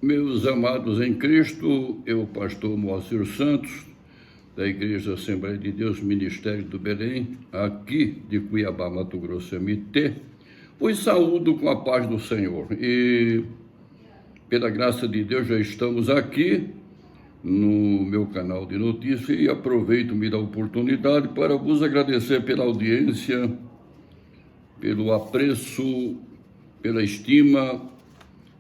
Meus amados em Cristo, eu, pastor Moacir Santos, da Igreja Assembleia de Deus, Ministério do Belém, aqui de Cuiabá, Mato Grosso, MT, vos saúdo com a paz do Senhor. E, pela graça de Deus, já estamos aqui no meu canal de notícias e aproveito-me da oportunidade para vos agradecer pela audiência, pelo apreço, pela estima,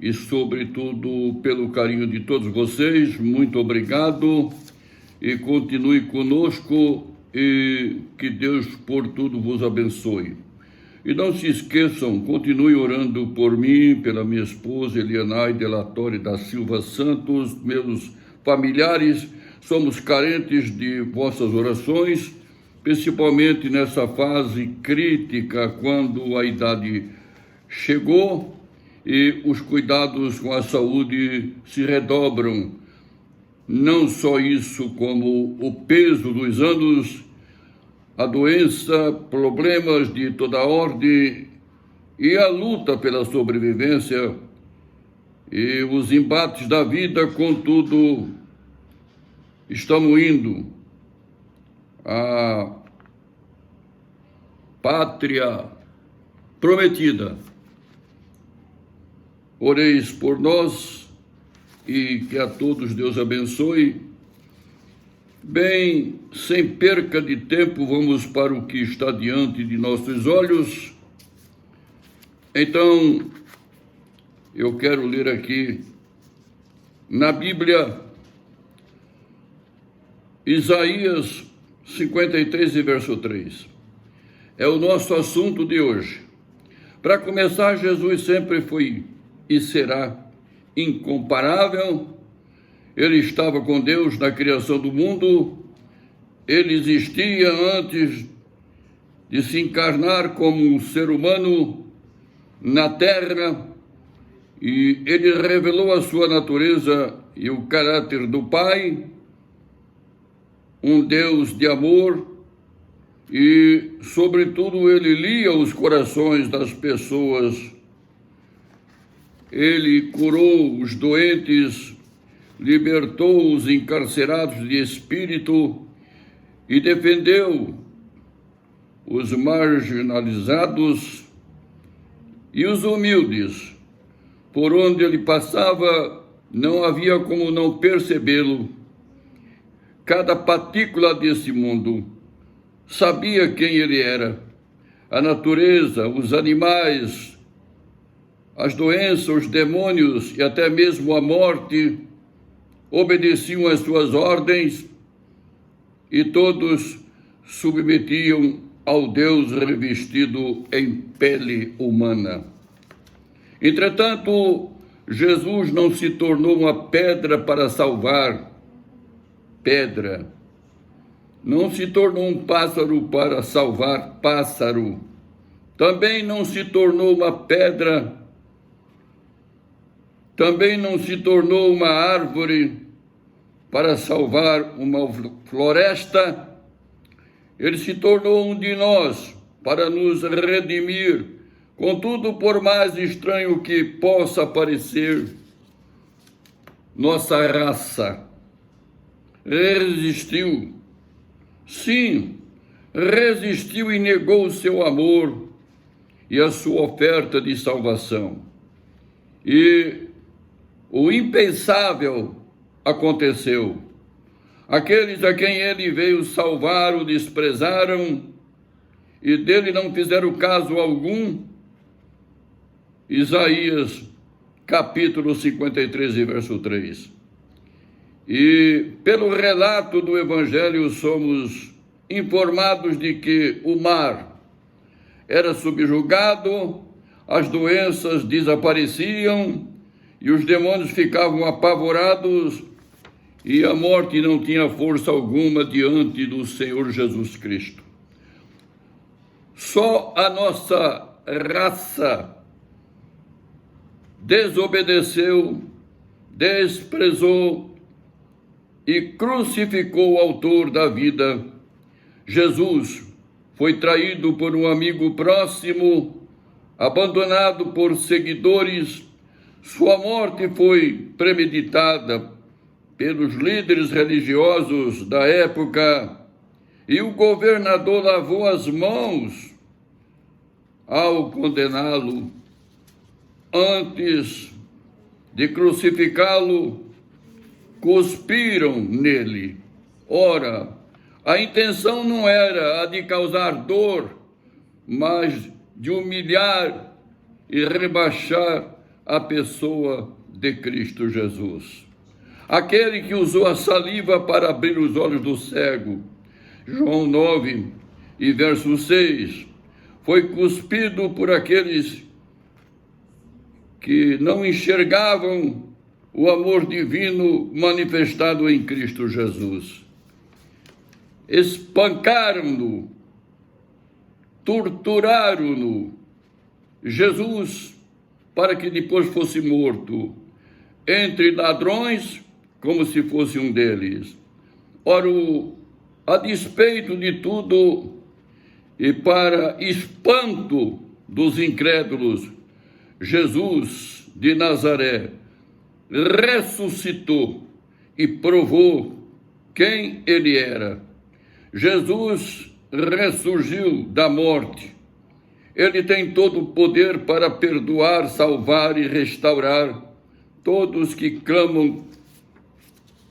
e, sobretudo, pelo carinho de todos vocês. Muito obrigado e continue conosco e que Deus por tudo vos abençoe. E não se esqueçam, continue orando por mim, pela minha esposa Elianaide Delatório da Silva Santos, meus familiares. Somos carentes de vossas orações, principalmente nessa fase crítica, quando a idade chegou e os cuidados com a saúde se redobram. Não só isso, como o peso dos anos, a doença, problemas de toda ordem e a luta pela sobrevivência e os embates da vida. Contudo, estamos indo à pátria prometida. Oreis por nós e que a todos Deus abençoe. Bem, sem perca de tempo, vamos para o que está diante de nossos olhos. Então, eu quero ler aqui na Bíblia, Isaías 53, verso 3. É o nosso assunto de hoje. Para começar, Jesus sempre foi e será incomparável. Ele estava com Deus na criação do mundo, ele existia antes de se encarnar como um ser humano na terra, e ele revelou a sua natureza e o caráter do Pai, um Deus de amor, e, sobretudo, ele lia os corações das pessoas. Ele curou os doentes, libertou os encarcerados de espírito e defendeu os marginalizados e os humildes. Por onde ele passava, não havia como não percebê-lo. Cada partícula desse mundo sabia quem ele era. A natureza, os animais, as doenças, os demônios e até mesmo a morte obedeciam às suas ordens e todos submetiam ao Deus revestido em pele humana. Entretanto, Jesus não se tornou uma pedra para salvar pedra. Não se tornou um pássaro para salvar pássaro. Também não se tornou uma pedra. Também não se tornou uma árvore para salvar uma floresta. Ele se tornou um de nós para nos redimir. Contudo, por mais estranho que possa parecer, nossa raça resistiu. Sim, resistiu e negou o seu amor e a sua oferta de salvação. E o impensável aconteceu. Aqueles a quem ele veio salvar o desprezaram e dele não fizeram caso algum. Isaías, capítulo 53, verso 3. E pelo relato do Evangelho somos informados de que o mar era subjugado, as doenças desapareciam, e os demônios ficavam apavorados, e a morte não tinha força alguma diante do Senhor Jesus Cristo. Só a nossa raça desobedeceu, desprezou e crucificou o autor da vida. Jesus foi traído por um amigo próximo, abandonado por seguidores, Sua morte foi premeditada pelos líderes religiosos da época e o governador lavou as mãos ao condená-lo. Antes de crucificá-lo, cuspiram nele. Ora, a intenção não era a de causar dor, mas de humilhar e rebaixar a pessoa de Cristo Jesus. Aquele que usou a saliva para abrir os olhos do cego, João 9 e verso 6, foi cuspido por aqueles que não enxergavam o amor divino manifestado em Cristo Jesus. Espancaram-no, torturaram-no, Jesus, para que depois fosse morto, entre ladrões, como se fosse um deles. Ora, a despeito de tudo, e para espanto dos incrédulos, Jesus de Nazaré ressuscitou e provou quem ele era. Jesus ressurgiu da morte. Ele tem todo o poder para perdoar, salvar e restaurar todos que clamam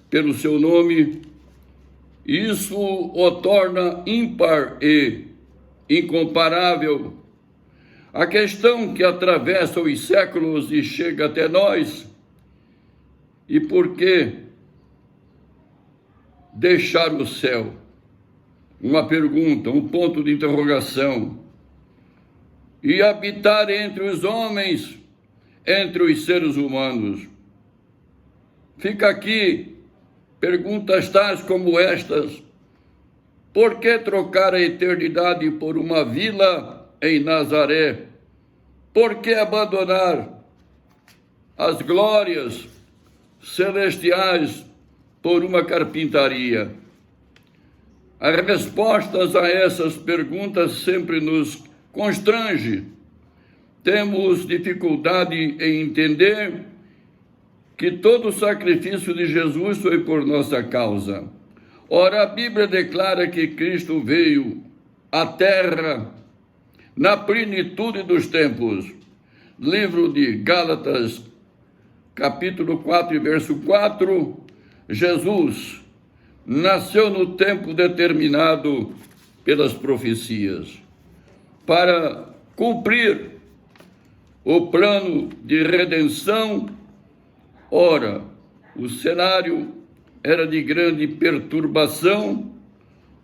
pelo seu nome. Isso o torna ímpar e incomparável. A questão que atravessa os séculos e chega até nós: e por que deixar o céu? Uma pergunta, um ponto de interrogação. E habitar entre os homens, entre os seres humanos. Fica aqui perguntas tais como estas: por que trocar a eternidade por uma vila em Nazaré? Por que abandonar as glórias celestiais por uma carpintaria? As respostas a essas perguntas sempre nos constrange. Temos dificuldade em entender que todo o sacrifício de Jesus foi por nossa causa. Ora, a Bíblia declara que Cristo veio à terra na plenitude dos tempos. Livro de Gálatas, capítulo 4 e verso 4, Jesus nasceu no tempo determinado pelas profecias, para cumprir o plano de redenção. Ora, o cenário era de grande perturbação.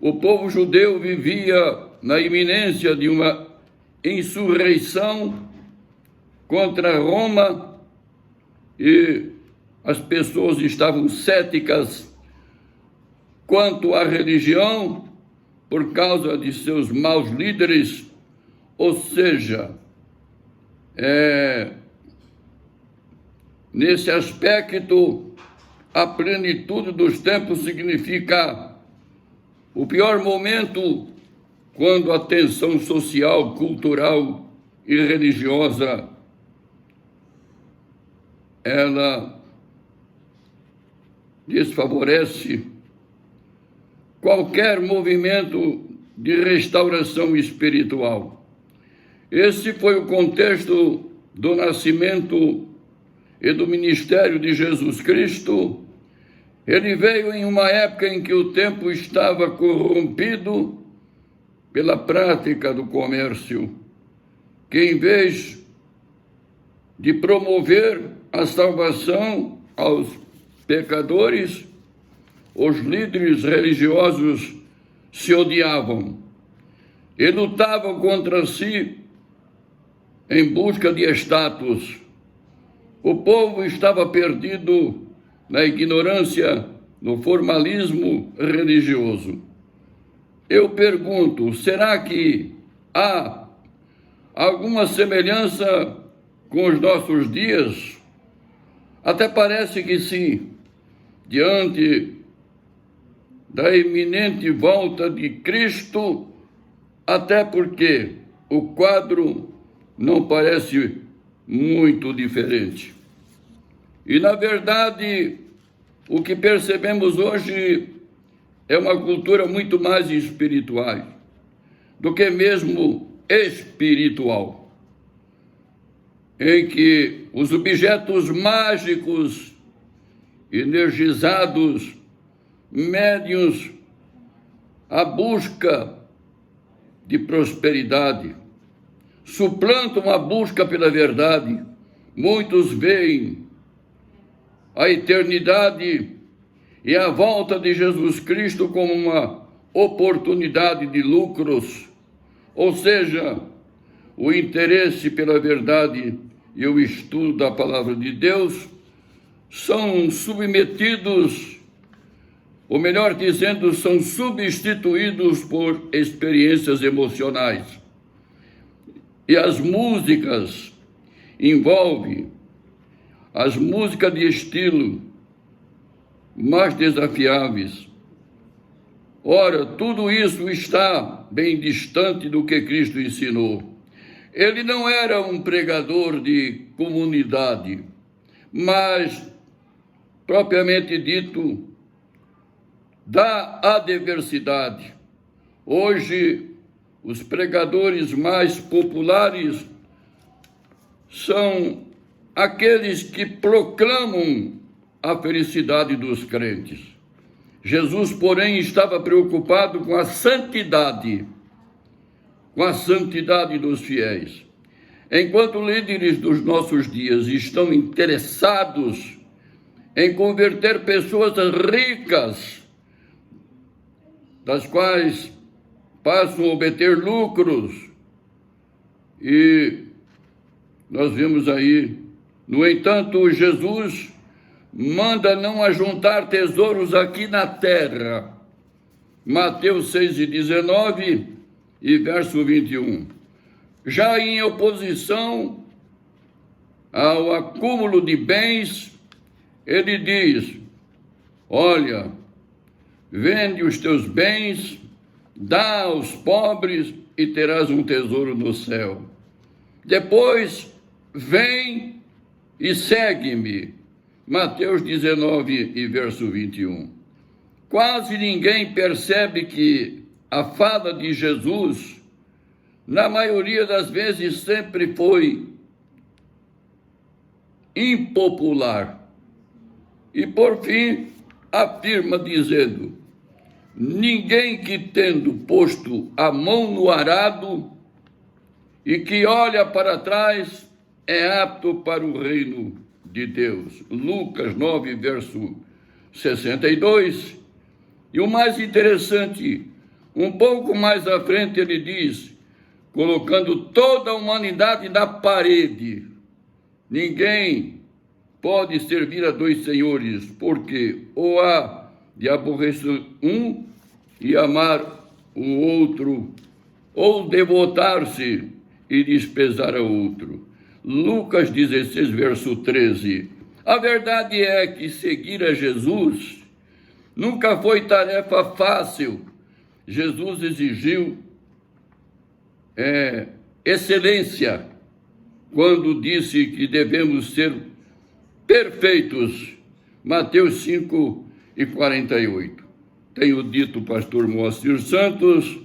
O povo judeu vivia na iminência de uma insurreição contra Roma e as pessoas estavam céticas quanto à religião por causa de seus maus líderes. Ou seja, nesse aspecto, a plenitude dos tempos significa o pior momento, quando a tensão social, cultural e religiosa ela desfavorece qualquer movimento de restauração espiritual. Esse foi o contexto do nascimento e do ministério de Jesus Cristo. Ele veio em uma época em que o tempo estava corrompido pela prática do comércio, que em vez de promover a salvação aos pecadores, os líderes religiosos se odiavam e lutavam contra si em busca de status. O povo estava perdido na ignorância, no formalismo religioso. Eu pergunto, será que há alguma semelhança com os nossos dias? Até parece que sim, diante da iminente volta de Cristo, até porque o quadro não parece muito diferente. E, na verdade, o que percebemos hoje é uma cultura muito mais espiritual do que mesmo espiritual, em que os objetos mágicos, energizados, médiuns, a busca de prosperidade, suplantam a busca pela verdade. Muitos veem a eternidade e a volta de Jesus Cristo como uma oportunidade de lucros, ou seja, o interesse pela verdade e o estudo da palavra de Deus são submetidos, ou melhor dizendo, são substituídos por experiências emocionais. E as músicas envolvem as músicas de estilo mais desafiáveis. Ora, tudo isso está bem distante do que Cristo ensinou. Ele não era um pregador de comunidade, mas, propriamente dito, da adversidade. Hoje, os pregadores mais populares são aqueles que proclamam a felicidade dos crentes. Jesus, porém, estava preocupado com a santidade dos fiéis. Enquanto líderes dos nossos dias estão interessados em converter pessoas ricas, das quais passam a obter lucros, e nós vemos aí, no entanto, Jesus manda não ajuntar tesouros aqui na terra. Mateus 6:19 e verso 21. Já em oposição ao acúmulo de bens, ele diz: olha, vende os teus bens, dá aos pobres e terás um tesouro no céu. Depois, vem e segue-me. Mateus 19 e verso 21. Quase ninguém percebe que a fala de Jesus, na maioria das vezes, sempre foi impopular. E, por fim, afirma dizendo: ninguém que, tendo posto a mão no arado e que olha para trás, é apto para o reino de Deus. Lucas 9, verso 62. E o mais interessante, um pouco mais à frente ele diz, colocando toda a humanidade na parede: ninguém pode servir a dois senhores, porque ou há de aborrecer um e amar o outro, ou devotar-se e desprezar o outro. Lucas 16, verso 13. A verdade é que seguir a Jesus nunca foi tarefa fácil. Jesus exigiu excelência quando disse que devemos ser perfeitos. Mateus 5 e 48. Tenho dito, pastor Moacir Santos.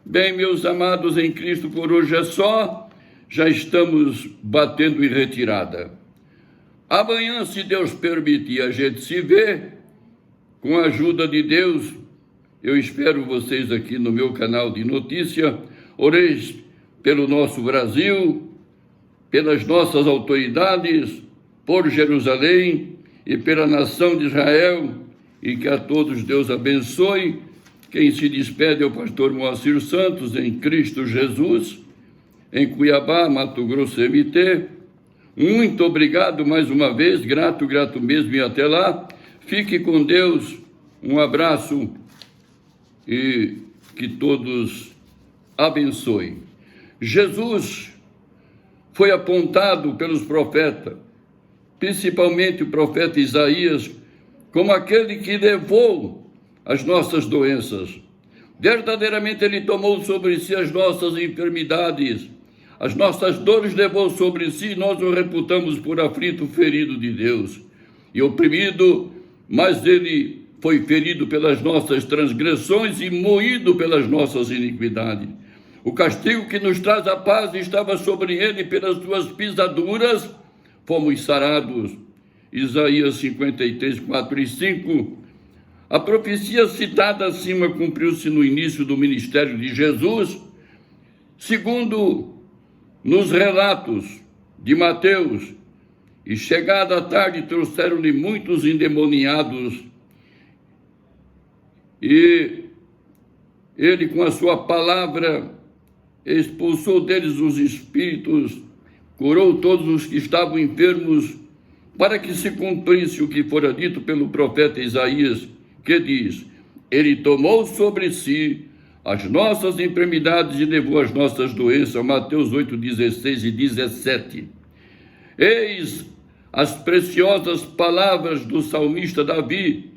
Bem, meus amados em Cristo, por hoje é só. Já estamos batendo em retirada. Amanhã, se Deus permitir, a gente se vê. Com a ajuda de Deus, eu espero vocês aqui no meu canal de notícia. Oreis pelo nosso Brasil, pelas nossas autoridades, por Jerusalém e pela nação de Israel, e que a todos Deus abençoe. Quem se despede é o pastor Moacir Santos, em Cristo Jesus, em Cuiabá, Mato Grosso, MT. Muito obrigado mais uma vez, grato mesmo, e até lá. Fique com Deus, um abraço e que todos abençoem. Jesus foi apontado pelos profetas, principalmente o profeta Isaías, como aquele que levou as nossas doenças. Verdadeiramente ele tomou sobre si as nossas enfermidades, as nossas dores levou sobre si, nós o reputamos por aflito, ferido de Deus. e oprimido, mas ele foi ferido pelas nossas transgressões e moído pelas nossas iniquidades. O castigo que nos traz a paz estava sobre ele, pelas suas pisaduras fomos sarados. Isaías 53, 4 e 5. A profecia citada acima cumpriu-se no início do ministério de Jesus, segundo nos relatos de Mateus. E chegada a tarde trouxeram-lhe muitos endemoniados, e ele com a sua palavra expulsou deles os espíritos, curou todos os que estavam enfermos, para que se cumprisse o que fora dito pelo profeta Isaías, que diz: ele tomou sobre si as nossas enfermidades e levou as nossas doenças. Mateus 8, 16 e 17. Eis as preciosas palavras do salmista Davi,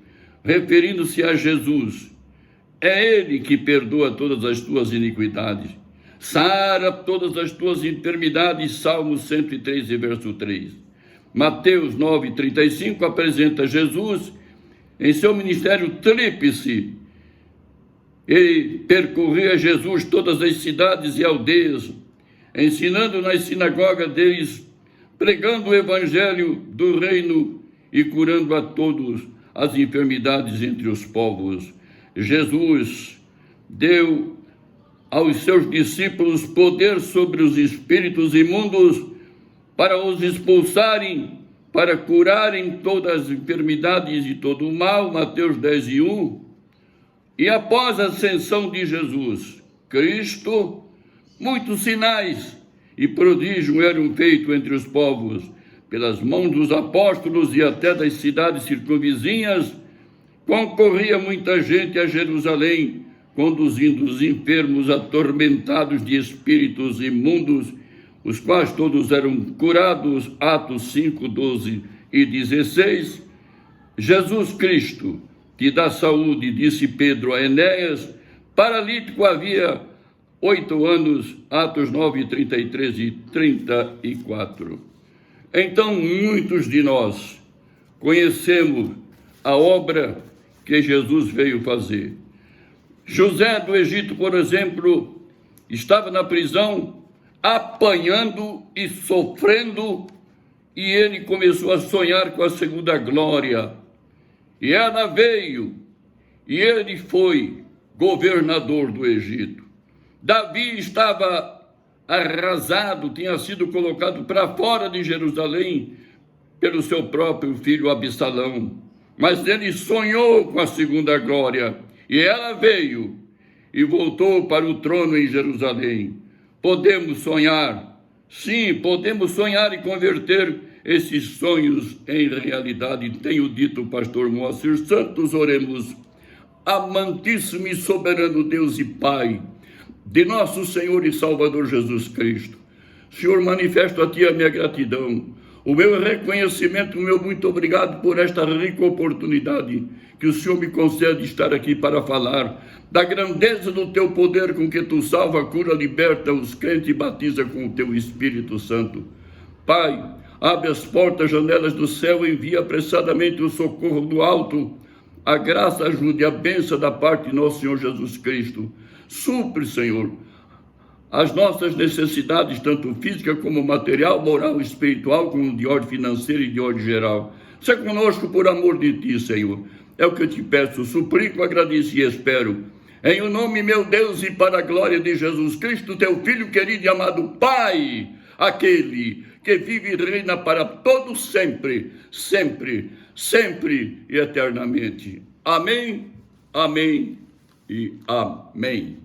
referindo-se a Jesus. É ele que perdoa todas as tuas iniquidades, sara todas as tuas enfermidades. Salmo 103, verso 3. Mateus 9, 35 apresenta Jesus em seu ministério tríplice. Ele percorria Jesus todas as cidades e aldeias, ensinando nas sinagogas deles, pregando o evangelho do reino e curando a todos as enfermidades entre os povos. Jesus deu aos seus discípulos poder sobre os espíritos imundos para os expulsarem, para curarem todas as enfermidades e todo o mal. Mateus 10 e 1. E após a ascensão de Jesus Cristo, muitos sinais e prodígios eram feitos entre os povos, pelas mãos dos apóstolos e até das cidades circunvizinhas. Concorria muita gente a Jerusalém, conduzindo os enfermos atormentados de espíritos imundos, os quais todos eram curados. Atos 5, 12 e 16. Jesus Cristo te dá saúde, disse Pedro a Enéas, paralítico havia 8 anos. Atos 9, 33 e 34. Então, muitos de nós conhecemos a obra que Jesus veio fazer. José do Egito, por exemplo, estava na prisão, apanhando e sofrendo, e ele começou a sonhar com a segunda glória. E ela veio, e ele foi governador do Egito. Davi estava arrasado, tinha sido colocado para fora de Jerusalém pelo seu próprio filho Absalão. Mas ele sonhou com a segunda glória, e ela veio e voltou para o trono em Jerusalém. Podemos sonhar, sim, podemos sonhar e converter esses sonhos em realidade. Tenho dito, pastor Moacir Santos, oremos. Amantíssimo e soberano Deus e Pai de nosso Senhor e Salvador Jesus Cristo, Senhor, manifesto a Ti a minha gratidão, o meu reconhecimento, o meu muito obrigado por esta rica oportunidade que o Senhor me concede estar aqui para falar da grandeza do Teu poder com que Tu salva, cura, liberta os crentes e batiza com o Teu Espírito Santo. Pai, abre as portas, janelas do céu, envia apressadamente o socorro do alto, a graça, ajude, a bênção da parte de nosso Senhor Jesus Cristo. Supre, Senhor, as nossas necessidades, tanto física como material, moral, espiritual, como de ordem financeira e de ordem geral. Seja conosco por amor de Ti, Senhor. É o que eu te peço, suplico, agradeço e espero. Em o nome, meu Deus, e para a glória de Jesus Cristo, Teu Filho querido e amado Pai, aquele que vive e reina para todos sempre, sempre, sempre e eternamente. Amém, amém e amém.